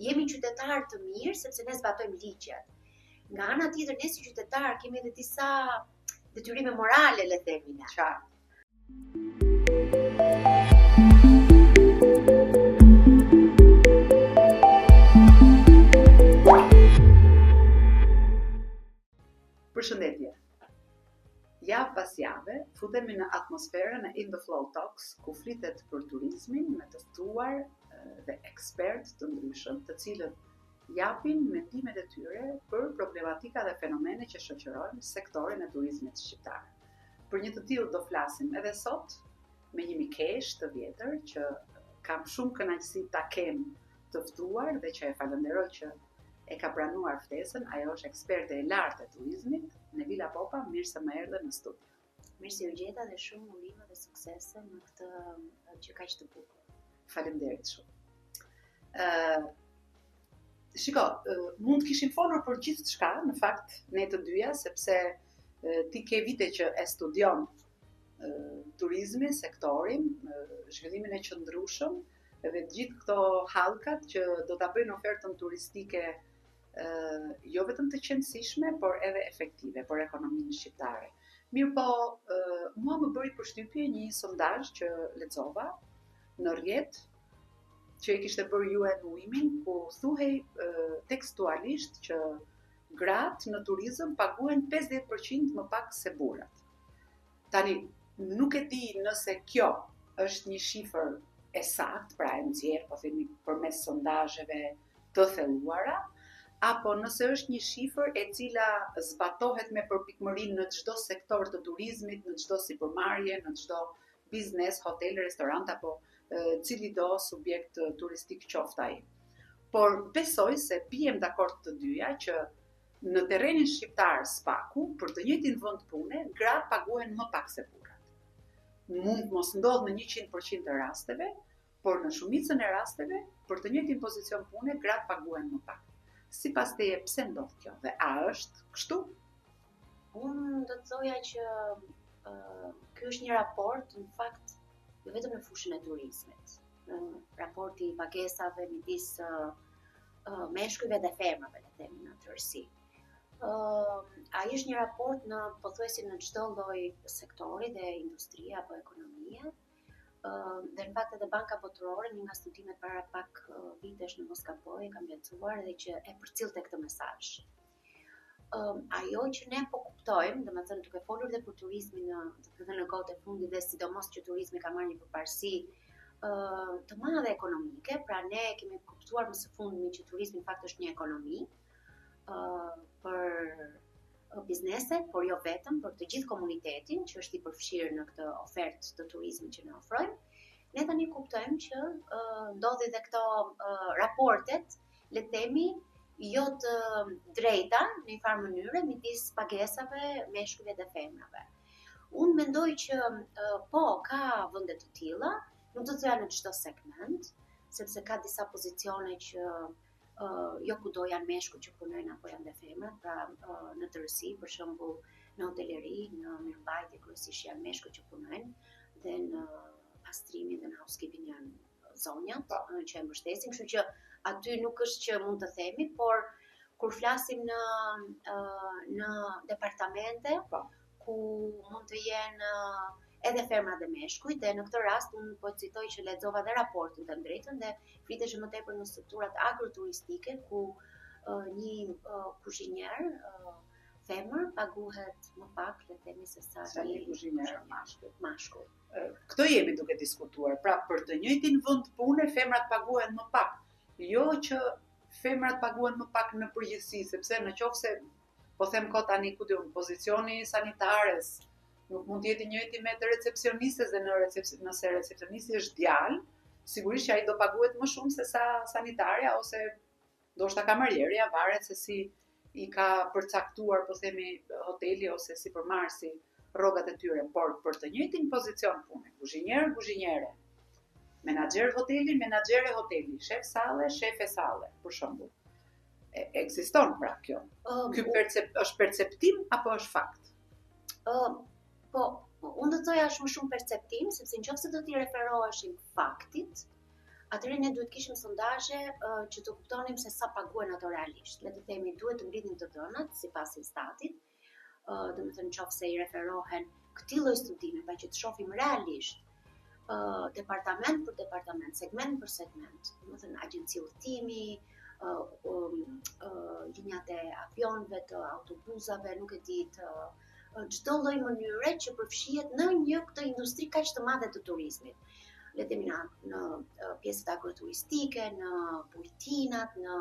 jemi qytetarë të mirë sepse ne zbatojmë ligjet. Nga ana tjetër ne si qytetarë kemi edhe disa detyrime morale, le të themi ne. Qartë. Përshëndetje. Javë pas jave, futemi në atmosferën e In the Flow Talks, ku flitet për turizmin me të ftuar dhe ekspertë të ndryshëm, të cilët japin mendimet e tyre për problematika dhe fenomene që shoqërojnë sektorin e turizmit shqiptar. Për një të tillë do flasim edhe sot me një mikesh të vjetër që kam shumë kënaqësi ta kem të ftuar dhe që e falenderoj që e ka pranuar ftesën. Ajo është eksperte e lartë e turizmit, Nevila Popa, mirë se më erdhe në studio. Mirë se u gjeta dhe shumë urime dhe suksese në këtë që kaq të bukur. Faleminderit shumë. Shiko, mund të kishim folur për gjithçka, në fakt, ne të dyja, sepse ti ke vite që e studion turizmin, sektorin, zhvillimin e qëndrueshëm dhe gjithë këto hallkat që do ta bëjnë ofertën turistike jo vetëm të qëndësishme, por edhe efektive për ekonominë shqiptare. Mirë po, mua më bëri përshtypje një sondazh që lexova në rrjet, që e kishte bërë UN Women, ku thuhej tekstualisht që gratë në turizëm paguhen 50% më pak se burrat. Tani, nuk e di nëse kjo është një shifër e saktë, pra e nxjerr, po themi, përmes sondazheve të thelluara, apo nëse është një shifër e cila zbatohet me përpikmëri në çdo sektor të turizmit, në çdo sipërmarrje, në çdo biznes, hotel, restorant apo cili do subjekt turistik qoftë ai. Por besoj se bijem dakord të dyja që në terrenin shqiptar spaku, për të njëjtin vend pune, gratë paguhen më pak se burrat. Mund mos ndodh në 100% të rasteve, por në shumicën e rasteve, për të njëjtin pozicion pune, gratë paguhen më pak. Sipas teje, pse ndodh kjo dhe a është kështu? Unë do të thoja që ky është një raport, në fakt, jo vetëm në fushën e turizmit. Raporti i pagesave midis meshkujve dhe femrave, le të themi në tërësi. Ai është një raport në pothuajse në çdo lloj sektori dhe industrie apo ekonomie. Dhe në fakt edhe Banka Botërore, një nga studimet para pak vitesh në Moskapoj, kam lexuar dhe që e përcillte këtë mesazh. Ajo që ne po kuptojmë, domethënë duke folur dhe për turizmin në kohët e fundit dhe sidomos që turizmi ka marrë një përparësi të madhe ekonomike, pra ne kemi kuptuar më së fundmi që turizmi në fakt është një ekonomi për bizneset, por jo vetëm, për të gjithë komunitetin që është i përfshirë në këtë ofertë të turizmit që ne ofrojmë. Ne tani kuptojmë që ndodhi dhe këto raportet, le të themi, jo të drejta në një farë mënyre midis pagesave, meshkujve dhe femrave. Unë mendoj që po ka vende të tilla, nuk do të thoya në çdo segment, sepse ka disa pozicione që jo kudo janë meshkuj që punojnë apo janë dhe femrat, pra në tërësi, për shembull në hoteleri, në mirëmbajtje kryesisht janë meshkuj që punojnë, dhe në pastrimin dhe në housekeeping janë zonjat që e mbështesin, kështu që aty nuk është që mund të themi, por kur flasim në departamente ku mund të jenë edhe femra dhe meshkuj, dhe në këtë rast unë po citoj që lexova dhe raportin të drejtën dhe flitesh më tepër në strukturat agroturistike ku një kuzhinier femër paguhet më pak, le të themi, se sa një kuzhinier mashkull. Këtë jemi duke diskutuar. Pra, për të njëjtin vend pune femrat paguhen më pak. Jo që femrat paguhen më pak në përgjithësi, sepse në qoftë se po them kot tani ku diun pozicioni sanitares nuk mund të jetë i njëjti me të recepcionistës dhe nëse recepcionisti është djalë, sigurisht që ai do paguhet më shumë se sa sanitarja ose ndoshta kamarierja, varet se si i ka përcaktuar, po themi, hoteli ose sipërmarrësi rrogat e tyre, por për të njëjtin pozicion pune, kuzhiniere, menaxher hoteli, shef salle, shefe salle, për shembull. Ekziston pra kjo. Ky është perceptim apo është fakt? Po, unë do të thoja është më shumë perceptim, sepse nëse do t'i referoheshim faktit, atëherë ne duhet kishim sondazhe që të kuptonim se sa paguhen ato realisht. Le të themi duhet të ngritin të dhënat sipas Statit, domethënë nëse i referohen këtij lloj studime, pa që të shohim realisht departament për departament, segment për segment, domethënë agjenci udhëtimi, linjat e avionëve, të autobusave, nuk e di, çdo lloj mënyre që përfshihet në një këtë industri kaq të madhe të turizmit. Le të themi në pjesët agroturistike, në pultinat, në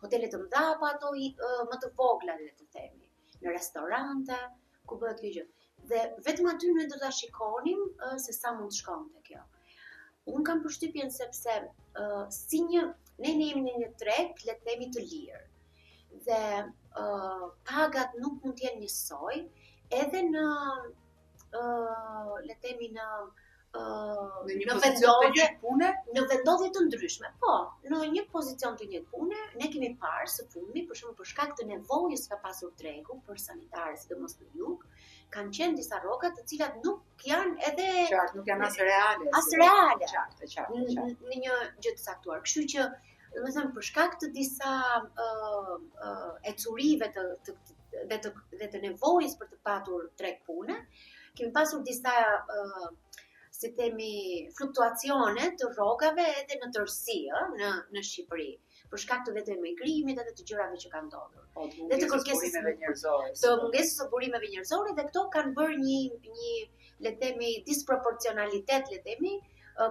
hotele të mëdha, apo ato më të vogla, le të themi, në restorante, ku bëhet kjo gjë. Dhe vetëm aty ne do ta shikonim se sa mund të shkonte kjo. Unë kam përshtypjen sepse si ne jemi në një treg, le të themi, të lirë. Dhe pagat nuk mund të jenë njësoj, edhe në le të themi në vendodhje të ndryshme. Po, në një pozicion të njëjtë pune, ne kemi parë së fundmi, për shembull për shkak të nevojës ka pasur tregu për sanitarë, sidomos në jug, kanë qenë disa rroga të cilat nuk janë edhe qartë, nuk janë as reale. Qartë. Në një gjë të saktuar. Kështu që, domethënë, për shkak të disa ecurive dhe të nevojës për të patur treg pune, kemi pasur disa si themi fluktuacione të rrogave edhe në tërësi në Shqipëri, për shkak të vetë emigrimit edhe të gjërave që kanë ndodhur. Dhe të kërkesës të mungesës së burimeve njerëzore, dhe këto kanë bërë një le të themi disproporcionalitet, le të themi,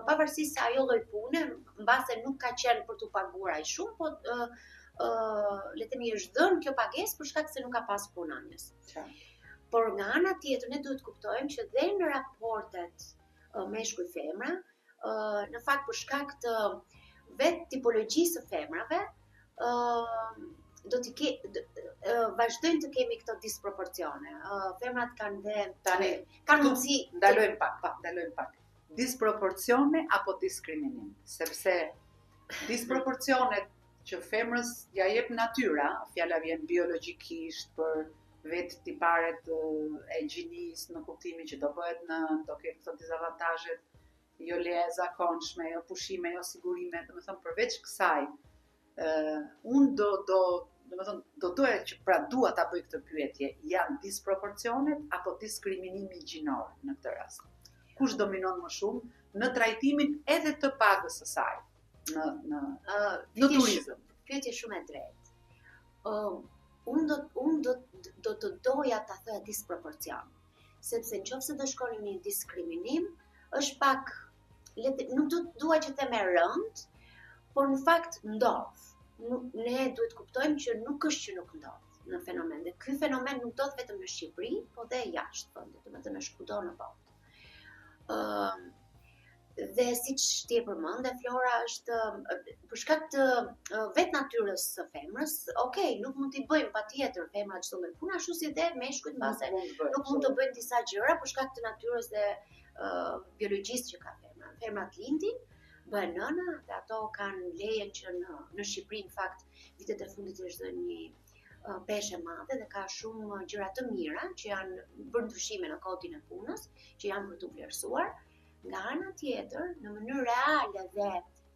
pavarësisht se ajo lloj pune mbase nuk ka qenë për të paguar aq shumë, po le të themi është dhënë kjo pagesë për shkak se nuk ka pas punonjës. Por nga ana tjetër ne duhet kuptojmë që dhe në raportet meshkuj-femra, në fakt për shkak të vetë tipologjisë së femrave, vazhdojnë të kemi këto disproporcione. Femrat kanë mundësi ndalojmë pak. Disproporcione apo diskriminim, sepse disproporcionet që femrës ja jep natyra, fjala vjen biologjikisht për vetë tiparet e gjinisë, në kuptimin që do bëhet do ketë këto dizavantazhet, jo leje zakonshme, jo pushime, jo sigurime, domethënë përveç kësaj, unë do doja që dua ta bëj këtë pyetje, janë disproporcionet apo diskriminimi gjinor në këtë rast? Kush dominon më shumë në trajtimin edhe të pagës së saj në turizëm? Pyetje shumë e drejtë. Unë do të doja ta thoja disproporcion, sepse nëse do shkonim në diskriminim, është pak, nuk dua që them e rënd, por në fakt ndodh. Ne duhet kuptojmë që nuk është që nuk ndodh në fenomen. Dhe ky fenomen nuk ndodh vetëm në Shqipëri, po dhe jashtë vendit, domethënë është kudo në botë. Dhe siç ti e përmend, Flora, është për shkak të vetë natyrës së femrës, nuk mund t'i bëjmë patjetër femrat çdo lloj pune, ashtu si dhe meshkujt mbase nuk mund të bëjnë disa gjëra për shkak të natyrës dhe biologjisë që ka femra. Femrat lindin, bëhen nëna, dhe ato kanë lejen që në Shqipëri, në fakt, vitet e fundit është dhënë një peshë e madhe dhe ka shumë gjëra të mira që janë bërë ndryshime në kodin e punës, që janë për të vlerësuar. Nga ana tjetër, në mënyrë reale dhe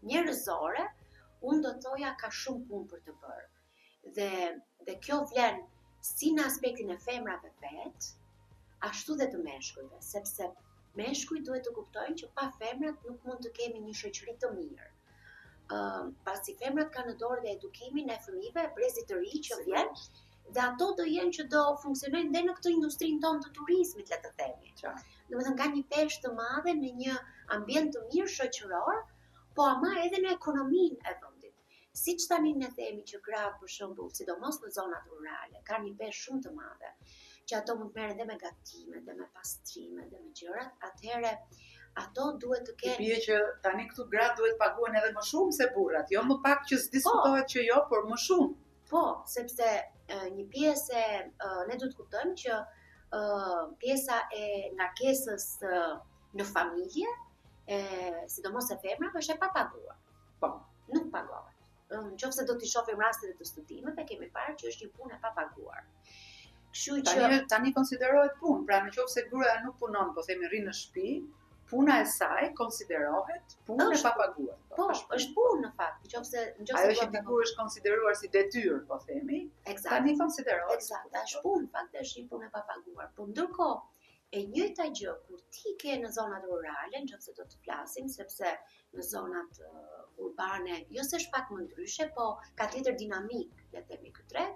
njerëzore, unë do thoja ka shumë punë për të bërë. Dhe kjo vlen si në aspektin e femrave vetë, ashtu dhe të meshkujve, sepse meshkujt duhet të kuptojnë që pa femrat nuk mund të kemi një shoqëri të mirë. Pasi femrat kanë në dorë dhe edukimin e fëmijëve, brezit të ri që vjen, dhe ato do jenë që do funksionojnë dhe në këtë industrinë tonë të turizmit, le të themi. Domethënë ka një peshë të madhe në një ambient të mirë shoqëror, po ama edhe në ekonominë e vendit. Siç tani ne themi që gratë, për shembull, sidomos në zonat rurale, kanë një peshë shumë të madhe, që ato mund të merren dhe me gatime, dhe me pastrime, dhe me gjërat, atëherë ato duhet të kenë. Bie që tani këtu gratë duhet paguhen edhe më shumë se burrat, jo më pak që s'diskutohet që jo, por më shumë. Po, sepse një pjesë ne duhet të kuptojmë që pjesa e ngarkesës në familje, sidomos e femrave, është e papaguar. Po, nuk pagohet. Nëse do t'i shohim rastet e të studimeve, kemi parë që është një punë e papaguar. Tani konsiderohet punë, pra nëse gruaja nuk punon, po themi rri në shtëpi, puna e saj konsiderohet punë e papaguar. Po, është punë në fakt, nëse ajo që dikur është konsideruar si detyrë, po themi, tani konsiderohet. Eksakt, është punë, në fakt është një punë e papaguar. Po ndërkohë, e njëjta gjë kur ti ke në zonat rurale, nëse do të flasim, sepse në zonat urbane, jo se është pak më ndryshe, po ka tjetër dinamik, le të themi këtë treg.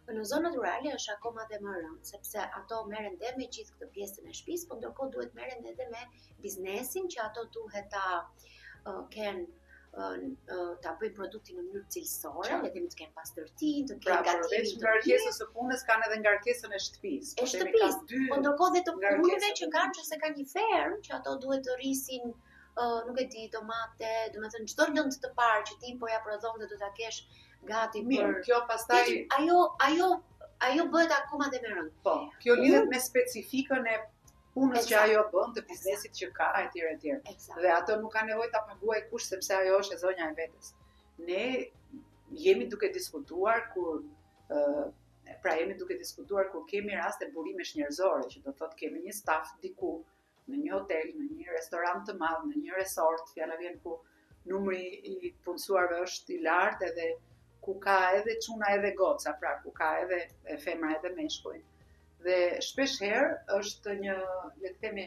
Në zonat rurale është akoma dhe më rëndë, sepse ato merren dhe me gjithë këtë pjesën e shtëpisë, por ndërkohë duhet merren edhe me biznesin që ato duhet ta kenë ta bëjnë produktin në mënyrë cilësore, le të themi të kenë pastërtinë, të kenë gatimin. Përveç ngarkesës së punës kanë edhe ngarkesën e shtëpisë. E shtëpisë, po ndërkohë dhe të punëve që kanë nëse ka një fermë, që ato duhet të rrisin nuk e di, domate, domethënë çdo lëndë të parë që ti po ja prodhon dhe do ta kesh gati mirë, kjo pastaj ajo bëhet akoma dhe më rëndë. Po, kjo lidhet me specifikën e punës që ajo bën, të biznesit që ka, etj. Dhe ato nuk ka nevojë ta paguajë kush sepse ajo është e zonja e vetes. Ne jemi duke diskutuar kur kemi raste burimesh njerëzore, që do thotë kemi një staf diku në një hotel, në një restorant të madh, në një resort, fjala vjen ku numri i punësuarve është i lartë edhe ku ka edhe çuna edhe goca, pra ku ka edhe femra edhe meshkuj. Dhe shpesh herë është një, le të themi,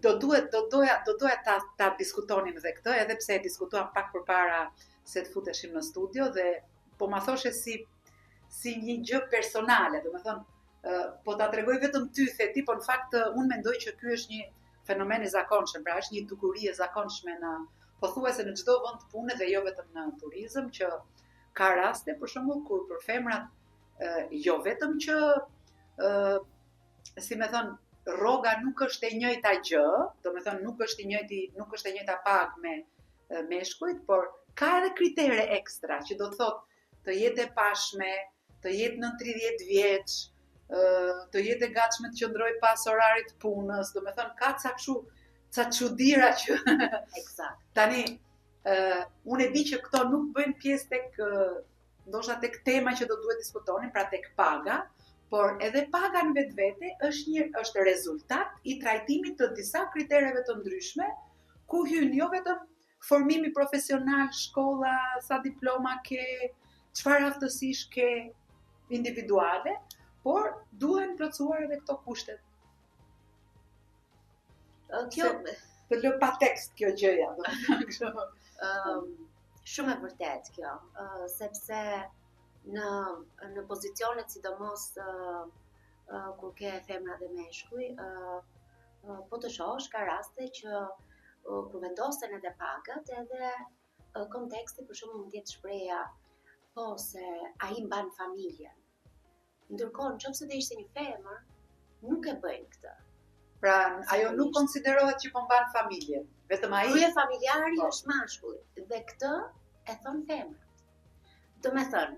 do doja ta diskutonim dhe këtë, edhe pse e diskutuam pak përpara se të futeshim në studio dhe po ma thoshe si një gjë personale, domethënë po ta tregoj vetëm ty theti, po në fakt unë mendoj që ky është një fenomen i zakonshëm, pra është një dukuri e zakonshme në pothuajse në çdo vend pune dhe jo vetëm në turizëm, që ka raste për shembull kur për femrat jo vetëm që si më thon rroga nuk është e njëjta gjë, domethënë nuk është e njëjta pagë me meshkujt, por ka edhe kritere ekstra që do të thotë të jetë e pashme, të jetë në 30 vjeç, të jetë e gatshme të qëndroj pas orarit punës, domethënë ka ca çuditëra që Eksakt. Tani unë e di që këto nuk bëjnë pjesë ndoshta tek tema që do duhet diskutonin, pra tek paga, por edhe paga në vetvete është rezultat i trajtimit të disa kritereve të ndryshme, ku hyn jo vetëm formimi profesional, shkolla, sa diploma ke, çfarë aftësish ke individuale, por duhen plotësuar edhe këto kushtet. Të lë pa tekst kjo gjëja, shumë e vërtet kjo, sepse në pozicionet sidomos kur ke femra dhe meshkuj, po të shohësh ka raste që kur vendosen edhe pagat, edhe konteksti për shembull mund të jetë shpreha po se ai mban familjen. Ndërkohë nëse do ishte një femër, nuk e bëjnë këtë. Pra, ajo nuk konsiderohet që po mban familjen, vetëm ai. Krye familjari është mashkulli dhe këtë e thon femrat. Domethënë,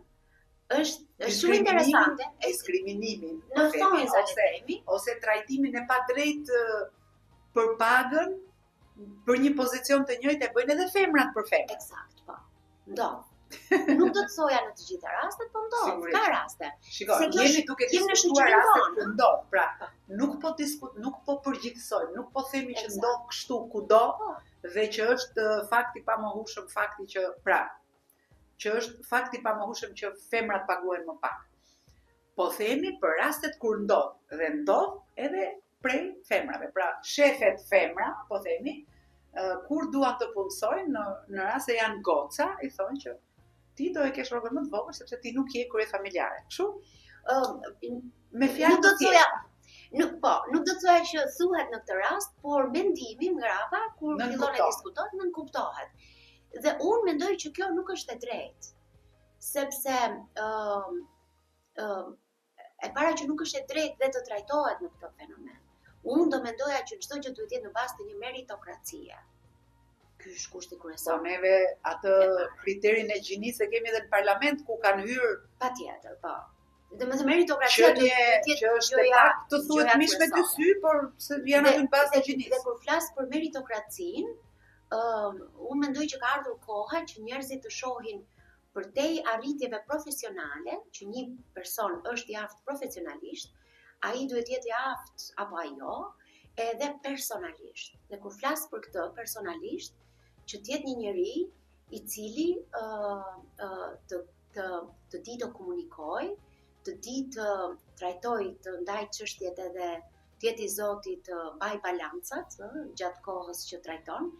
është shumë interesante diskriminimin në thonjë ose trajtimin e padrejtë për pagën për një pozicion të njëjtë e bëjnë edhe femrat për femrat. Eksakt, po. Ndodh. Nuk do të thoja në të gjitha rastet, po ndodh, ka raste. Shikoj, jemi duke diskutuar rastet që ndodh, pra nuk po përgjithësojmë, nuk po themi që ndodh kështu kudo dhe që është fakti pamohueshëm që femrat paguhen më pak. Po themi për rastet kur ndodh dhe ndodh edhe prej femrave, pra shefet femra, po themi, kur duan të punësojnë në rast se janë goca, i thonë që ti do e kesh rrogën më të vogël sepse ti nuk je krye familjare. Kështu? Me fjalë të tjera. Nuk do të thoya që thuhet në këtë rast, por mendimi mbrapa kur fillon të diskutohet, nën kuptohet. Dhe unë mendoj që kjo nuk është e drejtë. Sepse e para që nuk është e drejtë dhe të trajtohet në këtë fenomen. Unë do mendoja që çdo gjë duhet jetë në bazë të një meritokracie. Ky është kushti kryesor. Po neve atë kriterin e gjinisë e kemi edhe në parlament ku kanë hyrë patjetër, po. Domethënë meritokracia duhet të jetë është të thuhet mish me dy sy, por janë aty në bazë të gjinisë. Dhe kur flas për meritokracinë, unë mendoj që ka ardhur koha që njerëzit të shohin përtej arritjeve profesionale, që një person është i aftë profesionalisht, ai duhet jetë i aftë apo ajo, edhe personalisht. Dhe kur flas për këtë personalisht, që të jetë një njeri i cili të di të komunikoj, të di të trajtoj, të ndaj çështjet edhe të jetë i zoti të baj balancat gjatë kohës që trajton,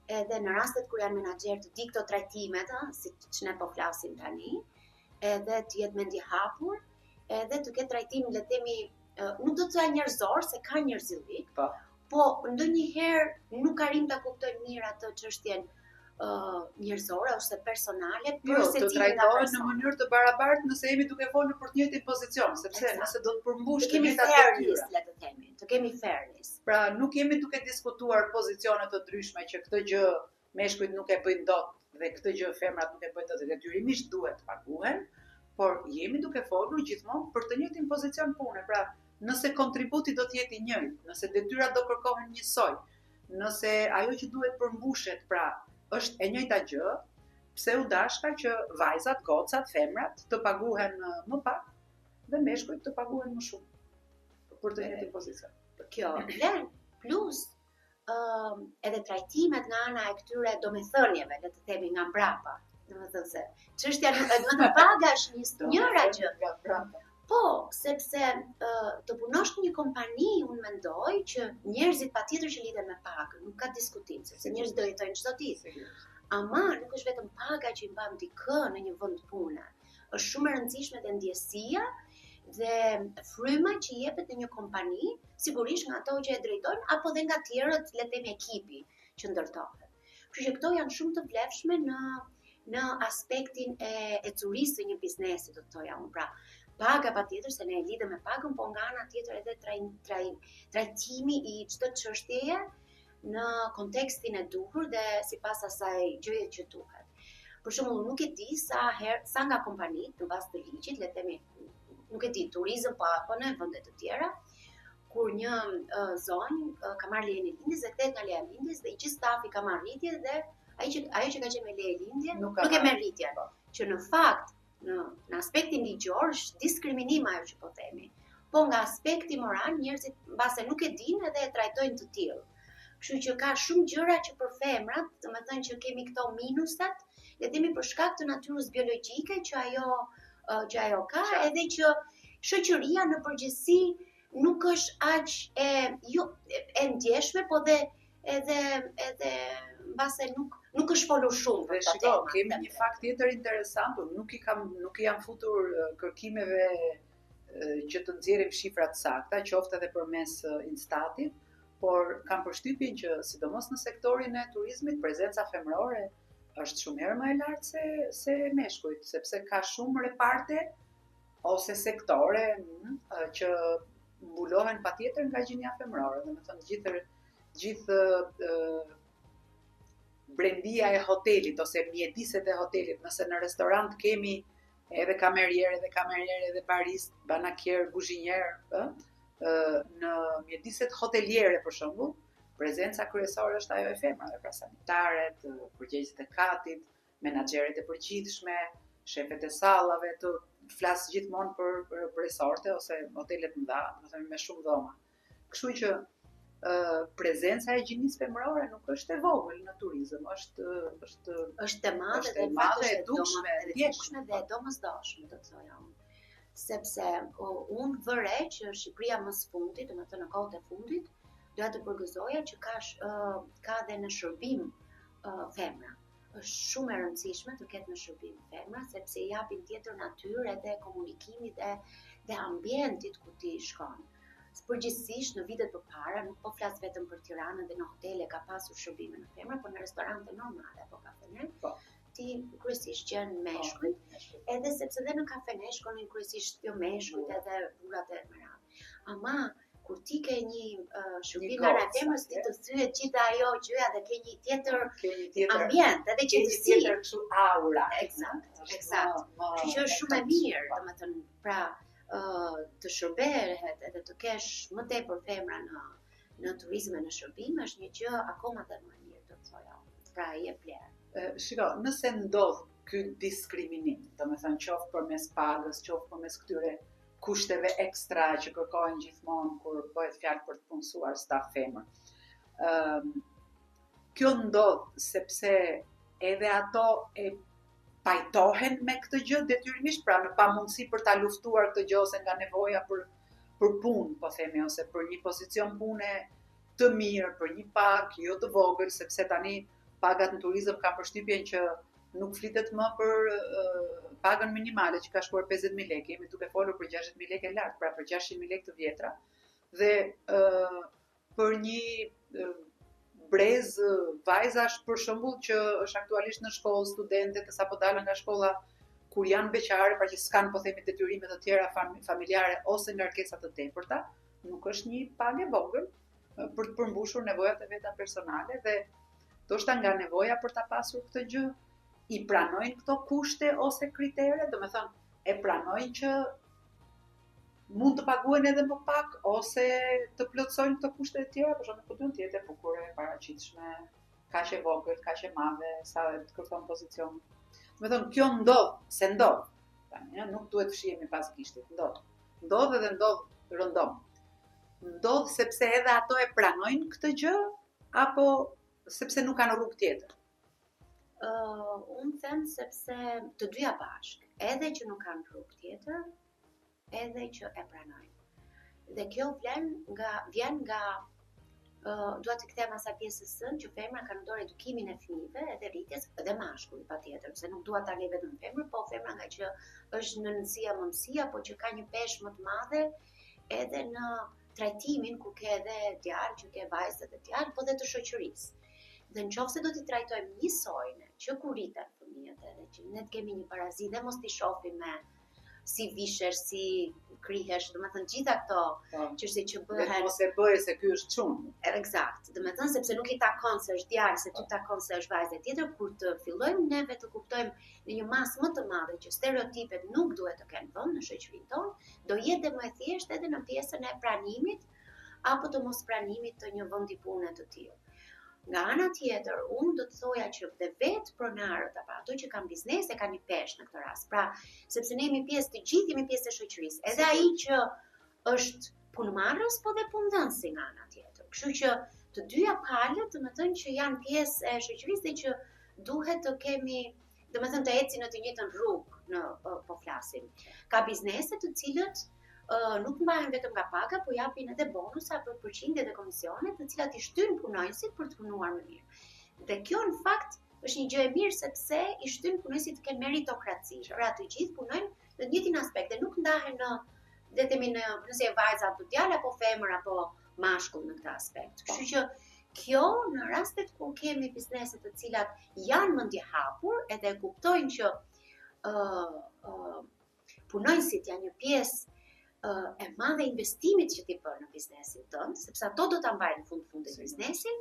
edhe në rastet kur janë menaxher të di këto trajtimet, siç ne po flasim tani, edhe të jetë mendje hapur, edhe të ketë trajtim, le të themi, nuk do të thoya njerëzor, se ka njerëzillik, po ndonjëherë nuk arrim ta kuptojmë mirë atë çështjen njerëzore ose personale për secilin nga personi. Në mënyrë të barabartë nëse jemi duke folur për të njëjtin pozicion, sepse nëse do të përmbush të njëjtat detyra, le të themi, të kemi fairness. Pra nuk jemi duke diskutuar pozicione të ndryshme që këtë gjë meshkujt nuk e bëjnë dot dhe këtë gjë femrat nuk e bëjnë dot, detyrimisht duhet të paguhen, por jemi duke folur gjithmonë për të njëjtin pozicion pune. Pra, nëse kontributi do të jetë i njëjtë, nëse detyrat do kërkohen njësoj, nëse ajo që duhet përmbushet, pra është e njëjta gjë, pse u dashka që vajzat, gocat, femrat të paguhen më pak dhe meshkujt të paguhen më shumë për të njëjtin pozicion. Kjo vlen, plus edhe trajtimet nga ana e këtyre domethënieve, le të themi nga mbrapa. Domethënë se çështja domethënë paga është njëra gjë. Po, sepse të punosh në një kompani, unë mendoj që njerëzit patjetër që lidhen me pagën, nuk ka diskutim, sepse njerëzit do jetojnë çdo ditë. Ama nuk është vetëm paga që i mban dikë në një vend pune. Është shumë e rëndësishme dhe ndjesia dhe fryma që jepet në një kompani, sigurisht nga ato që e drejtojnë apo dhe nga tjerët, le të themi ekipi që ndërtohet. Kështu që këto janë shumë të vlefshme në aspektin e curisë së një biznesi, do të thoja unë. Pra, paga patjetër se ne e lidhëm me pagën, po nga ana tjetër edhe trajtimi i çdo çështjeje në kontekstin e duhur dhe sipas asaj gjëje që duhet. Për shembull, nuk e di sa nga kompanitë në bazë të ligjit, le të themi, nuk e di, turizëm apo në vende të tjera, kur një zonë ka marrë lejen e lindjes dhe kthehet nga leja e lindjes dhe i gjithë stafi ka marrë rritje dhe ajo që ka qenë me leje e lindje nuk e merr rritjen. Që në fakt në aspektin ligjor është diskriminim ajo që po themi. Po nga aspekti moral njerëzit mbase nuk e dinë edhe e trajtojnë të tillë. Kështu që ka shumë gjëra që për femrat, domethënë që kemi këto minusat, le të themi për shkak të natyrës biologjike që ajo ka, edhe që shoqëria në përgjithësi nuk është aq e ndjeshme, po edhe mbase nuk është folur shumë për këtë temë. Kemi një fakt tjetër interesant, nuk i jam futur kërkimeve që të nxjerrim shifrat sakta, qoftë edhe përmes Instatit, por kam përshtypjen që sidomos në sektorin e turizmit prezenca femrore është shumë herë më e lartë se meshkujt, sepse ka shumë reparte ose sektore që mbulohen patjetër nga gjinja femrore, domethënë gjithë brendia e hotelit ose mjediset e hotelit, nëse në restorant kemi edhe kamerier, edhe barist, banakier, kuzhinier, në mjediset hoteliere për shembull, prezenca kryesore është ajo e femrave, pra sanitaret, përgjegjësit e katit, menaxherët e përgjithshme, shefet e sallave, të flas gjithmonë për resorte ose hotele të mëdha, domethënë me shumë dhoma. Kështu që prezenca e gjinisë femrore nuk është e vogël në turizëm, është e madhe dhe e dukshme dhe e domosdoshme, do të thoja unë. Sepse unë vëre që Shqipëria më së fundit, domethënë në kohët e fundit, doja të përgëzoja që ka edhe në shërbim femra. Është shumë e rëndësishme të ketë në shërbim femra, sepse i japin tjetër natyrë edhe komunikimit dhe ambientit ku ti shkon. Përgjithsisht në vitet përpara, nuk po flas vetëm për Tiranën dhe në hotele ka pasur shërbime në femra, por në restorante normale apo kafene, ti kryesisht gjen meshkujt, edhe sepse dhe në kafene shkonin kryesisht jo meshkujt edhe burrat e merat. Ama kur ti ke një shërbim nga femrës, ti të thyet gjithë ajo gjëja dhe ke një tjetër ambient, edhe qetësi, tjetër kështu aura. Eksakt. Kështu që është shumë e mirë, domethënë, pra të shërbehet edhe të kesh më tepër femra në turizëm e në shërbim është një gjë akoma dhe më mirë, do të thoja. Pra i e vlerë. Shiko, nëse ndodh ky diskriminim, domethënë qoftë përmes pagës, qoftë përmes këtyre kushteve ekstra që kërkojnë gjithmonë kur bëhet fjalë për të punësuar staf femër. Kjo ndodh sepse edhe ato e pajtohen me këtë gjë detyrimisht, pra në pamundësi për ta luftuar këtë gjë ose nga nevoja për punë, po themi, ose për një pozicion pune të mirë, për një pagë jo të vogël, sepse tani pagat në turizëm ka përshtypjen që nuk flitet më për pagën minimale që ka shkuar 50.000 lekë, jemi duke folur për 60.000 lekë lart, pra për 600.000 lekë të vjetra, dhe për një brez vajzash për shembull që është aktualisht në shkollë, studente që sapo dalën nga shkolla, kur janë beqare, pra që s'kan po themi detyrimet të tjera familjare ose ngarkesa të tepërta, nuk është një pagë e vogël për të përmbushur nevojat e veta personale, dhe ndoshta nga nevoja për ta pasur këtë gjë i pranojnë këto kushte ose kritere, domethënë e pranojnë që mund të paguhen edhe më pak ose të plotësojnë këto kushte të tjera, por nuk duhen të jetë bukure, paraqitshme, kaq e vogël, kaq e madhe, sa të kërkon pozicion. Domethënë kjo ndodh. Tani nuk duhet të fshihemi pas gishtit, ndodh. Ndodh edhe ndodh rëndom. Ndodh sepse edhe ato e pranojnë këtë gjë apo sepse nuk kanë rrugë tjetër. Unë them sepse të dyja bashkë, edhe që nuk kanë rrugë tjetër, edhe që e pranojnë. Dhe kjo vjen nga dua të kthehem asaj pjesës sën që femra kanë dorë edukimin e fëmijëve edhe rritjes edhe mashkulli patjetër, se nuk dua ta lej vetëm femrën, po femra nga që është në nënësia mëmësia, po që ka një peshë më të madhe edhe në trajtimin ku ke edhe djalë, që ke vajzë dhe djalë, po dhe të shoqërisë. Dhe nëse do t'i trajtojmë njësoj që kur rriten fëmijët, edhe që ne të kemi një parazi dhe mos t'i shohim me si vishesh, si krihesh, domethënë gjitha këto çështje që bëhen. Dhe mos e bëj se ky është çun. Eksakt. Domethënë sepse nuk i takon se është djalë, se ty takon se është vajzë tjetër, kur të fillojmë neve të kuptojmë në një masë më të madhe që stereotipet nuk duhet të kenë vend në shoqërinë tonë, do jetë më e thjeshtë edhe në pjesën e pranimit apo të mos pranimit të një vendi pune të tillë. Nga ana tjetër, unë do të thoja që dhe vetë pronarët apo ato që kanë biznes e kanë një peshë në këtë rast. Pra, sepse ne jemi pjesë të gjithë, jemi pjesë e shoqërisë. Edhe ai që është punëmarrës, po dhe punëdhënësi nga ana tjetër. Kështu që të dyja palët, domethënë që janë pjesë e shoqërisë dhe që duhet të kemi, domethënë të ecin në të njëjtën rrugë, po flasim. Ka biznese të cilët nuk mbahen vetëm nga paga, po japin edhe bonusa për përqindje dhe komisione, të cilat i shtyn punonjësit për të punuar më mirë. Dhe kjo në fakt është një gjë e mirë sepse i shtyn punonjësit të kenë meritokraci. Pra të gjithë punojnë në të njëjtin aspekt dhe nuk ndahen nëse e vajza apo djalë apo femër apo mashkull në këtë aspekt. Kështu që kjo në rastet ku kemi biznese të cilat janë mendje hapur edhe kuptojnë që punonjësit janë një pjesë e madhe investimit që ti bën në biznesin tënd, sepse ato do ta mbajnë në fund biznesin,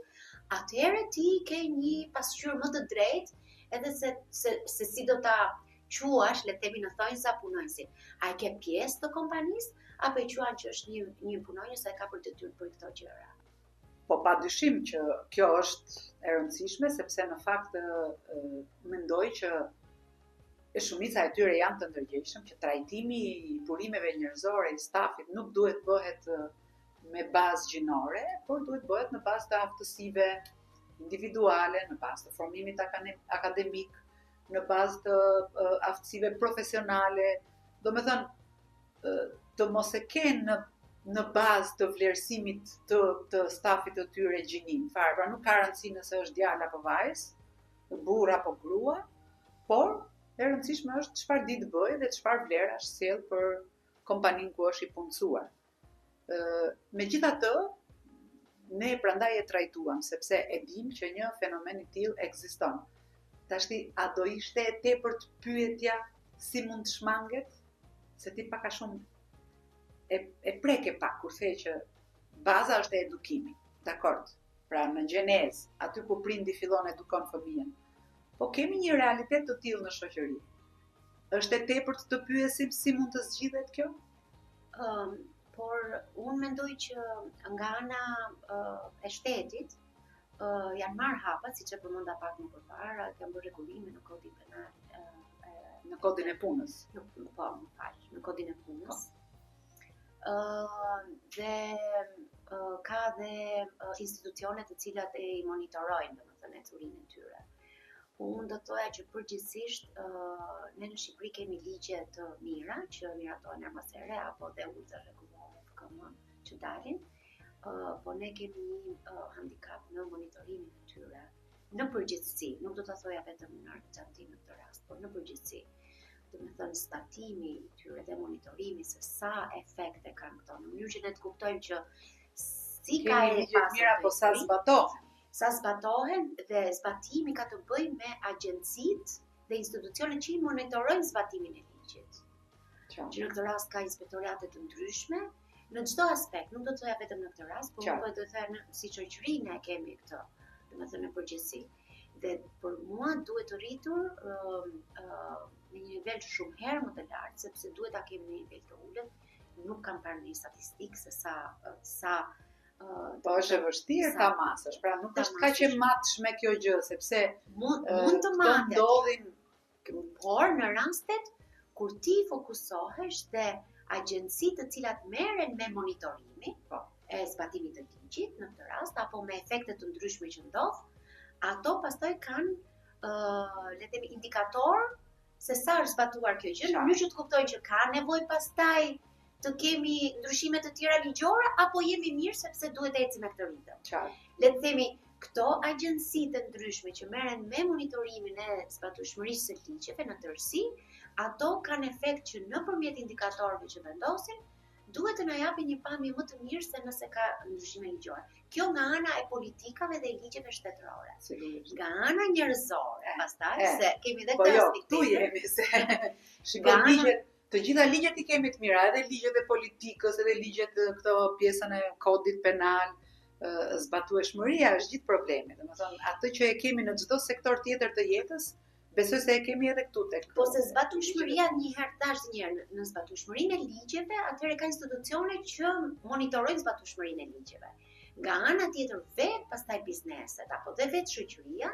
atëherë ti ke një pasqyrë më të drejtë edhe se si do ta quash, le të themi në thonjza punonjësin. A e ke pjesë të kompanisë apo e quan që është një punonjës e ka për detyrë për këto gjëra? Po padyshim që kjo është e rëndësishme sepse në fakt mendoj që e shumica e tyre janë të ndërgjegjshëm, që trajtimi i burimeve njerëzore i stafit nuk duhet bëhet me bazë gjinore, por duhet bëhet në bazë të aftësive individuale, në bazë të formimit akademik, në bazë të aftësive profesionale, domethënë të mos e kenë në bazë të vlerësimit të stafit të tyre gjinin. Pra nuk ka rëndësi nëse është djalë apo vajzë, burr apo grua, por e rëndësishme është çfarë ditë bëj dhe çfarë vlerash sjell për kompaninë ku është i punësuar. Megjithatë, ne prandaj e trajtuam sepse e dim që një fenomen i tillë ekziston. Tashti, a do ishte e tepërt pyetja si mund të shmanget? Se ti pak a shumë e preke pak kur the që baza është e edukimit. Dakord. Pra në gjenezë, aty ku prindi fillon edukon fëmijën. Po kemi një realitet të tillë në shoqëri. Është e tepërt të pyesim si mund të zgjidhet kjo? Por unë mendoj që nga ana e shtetit janë marrë hapa, siç e përmenda pak më përpara, kanë bërë rregullime në kodin penal, në kodin e punës. Në kodin e punës. dhe ka dhe institucione të cilat e i monitorojnë, domethënë ecurinë e tyre. Unë do thoya që përgjithsisht ne në Shqipëri kemi ligje të mira që miratojnë hermasere apo dhe ultra rregullore FKM që dalin, po ne kemi një handicap në monitorimin e tyre. Në përgjithësi, nuk do ta thoja vetëm në argjentin në këtë rast, por në përgjithësi. Do të thënë statimi i tyre dhe monitorimi se sa efekte kanë këto, në mënyrë që ne të kuptojmë që si ka e mira po sa zbatohen. Sa zbatohen dhe zbatimi ka të bëjë me agjencitë dhe institucionet që i monitorojnë zbatimin e ligjit. Që në këtë rast ka inspektorate të ndryshme në çdo aspekt, nuk do të thoya vetëm në këtë rast, por po do të them si shoqëri ne kemi këtë, domethënë në përgjithësi. Dhe për mua duhet të rritur në një nivel shumë herë më të lartë, sepse duhet ta kemi në një nivel të ulët. Nuk kam parë një statistikë se sa po është e vështirë ta masësh, pra nuk është kaq e matshme kjo gjë, sepse mund të matet. Ndodhin, por në rastet kur ti fokusohesh te agjencitë të cilat merren me monitorimin e zbatimit të ligjit në këtë rast apo me efekte të ndryshme që ndodh, ato pastaj kanë le të themi indikator se sa është zbatuar kjo gjë, në mënyrë që të kuptojnë që ka nevojë pastaj të kemi ndryshime të tjera ligjore apo jemi mirë sepse duhet të ecim me këtë ritëm. Le të themi këto agjenci të ndryshme që merren me monitorimin e zbatueshmërisë së ligjeve në tërësi, ato kanë efekt që nëpërmjet indikatorëve që vendosin, duhet të na japin një pamje më të mirë se nëse ka ndryshime ligjore. Kjo nga ana e politikave dhe ligjeve shtetërore. Nga ana njerëzore, pastaj se kemi edhe këtë aspekt. Po jo, tu jemi se shikoj ligjet, të gjitha ligjet i kemi të mira, edhe ligjet e politikës, edhe ligjet këto pjesën e kodit penal, zbatueshmëria është gjithë problemi. Domethënë, atë që e kemi në çdo sektor tjetër të jetës, besoj se e kemi edhe këtu tek. Po se zbatueshmëria një herë në zbatueshmërinë e ligjeve, atëherë ka institucione që monitorojnë zbatueshmërinë e ligjeve. Nga ana tjetër vetë pastaj bizneset apo dhe vetë shoqëria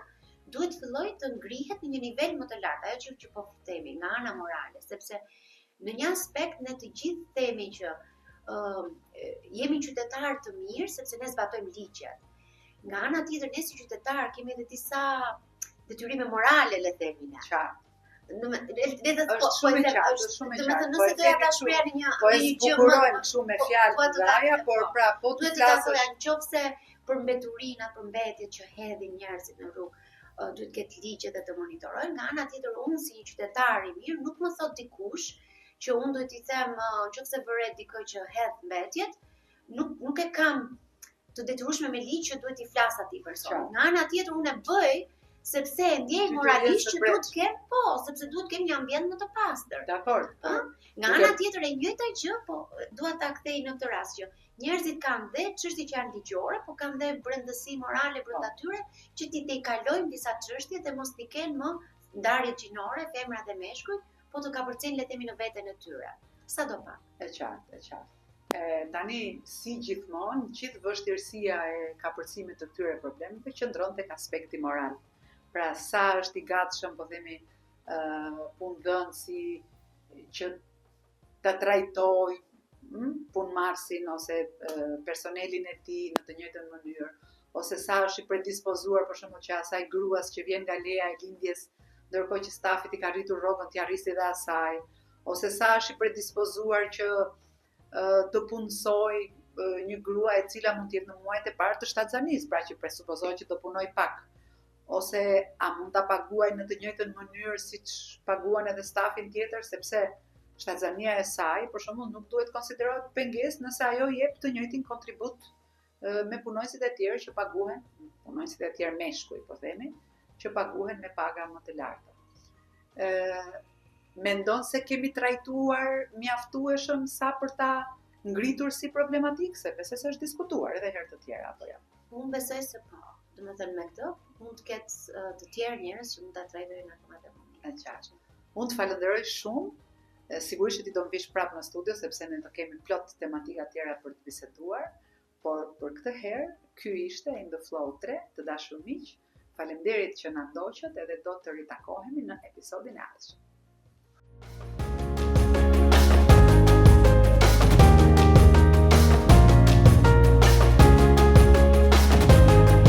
duhet fillojë të ngrihet në një nivel më të lartë, ajo që po themi nga ana morale, sepse në një aspekt ne të gjithë themi që jemi qytetarë të mirë sepse ne zbatojmë ligjet. Nga ana tjetër ne si qytetarë kemi edhe disa detyrime morale, le të themi ne. Është shumë e qartë, shumë e qartë. Nëse doja ta shpreha në një zbukurojnë shumë me fjalë të gaja, por pra po të flasësh nëse për mbeturinë apo mbetjet që hedhin njerëzit në rrugë, duhet të ketë ligje dhe të monitorojnë. Nga ana tjetër unë si një qytetar i mirë nuk më thot dikush që unë duhet t'i them nëse vëret dikë që hedh mbetjet, nuk e kam të detyrueshme me ligj që duhet t'i flas atij personi. Nga ana tjetër unë e bëj sepse e ndjej moralisht që duhet të kem, sepse duhet të kem një ambient më të pastër. Dakor. Nga ana tjetër e njëjta gjë, po dua ta kthej në këtë rast që njerëzit kanë dhe çështje që janë ligjore, po kanë dhe brendësi morale brenda tyre që ti te kalojnë disa çështje dhe mos t'i kenë më ndarje gjinore, femra dhe meshkuj, po të kapërcejnë le të themi në veten e tyre. Sadopak. E qartë. Tani si gjithmonë, gjithë vështirësia e kapërcimit të këtyre problemeve qëndron tek aspekti moral. Pra sa është i gatshëm, po themi, punëdhënësi që ta trajtoj punëmarrësin ose personelin e tij në të njëjtën mënyrë, ose sa është i predispozuar për shembull që asaj gruas që vjen nga leja e lindjes, ndërkohë që stafit i ka rritur rrogën t'ia rrisi dhe asaj, ose sa është i predispozuar që të punësoj një grua e cila mund të jetë në muajt e parë të shtatzanisë, pra që presupozohet që do punoj pak. Ose a mund ta paguaj në të njëjtën mënyrë siç paguan edhe stafin tjetër, sepse shtatzania e saj, për shembull, nuk duhet konsiderohet pengesë nëse ajo jep të njëjtin kontribut me punonjësit e tjerë që paguhen, punonjësit e tjerë meshkuj, po themi, që paguhen me paga më të larta. Mendon se kemi trajtuar mjaftueshëm sa për ta ngritur si problematikë, se besoj se është diskutuar edhe herë të tjera apo jo? Unë besoj se po. Domethënë me këtë mund të ketë të tjerë njerëz që mund ta trajtojnë akoma më mirë. E qartë. Unë të falenderoj shumë. Sigurisht që ti do më vish prapë në studio sepse ne do kemi plot tematika tjera për të biseduar, por për këtë herë ky ishte In The Flow 3 të dashur miq. Faleminderit që na ndoqët edhe do të ritakohemi në episodin e ardhshëm.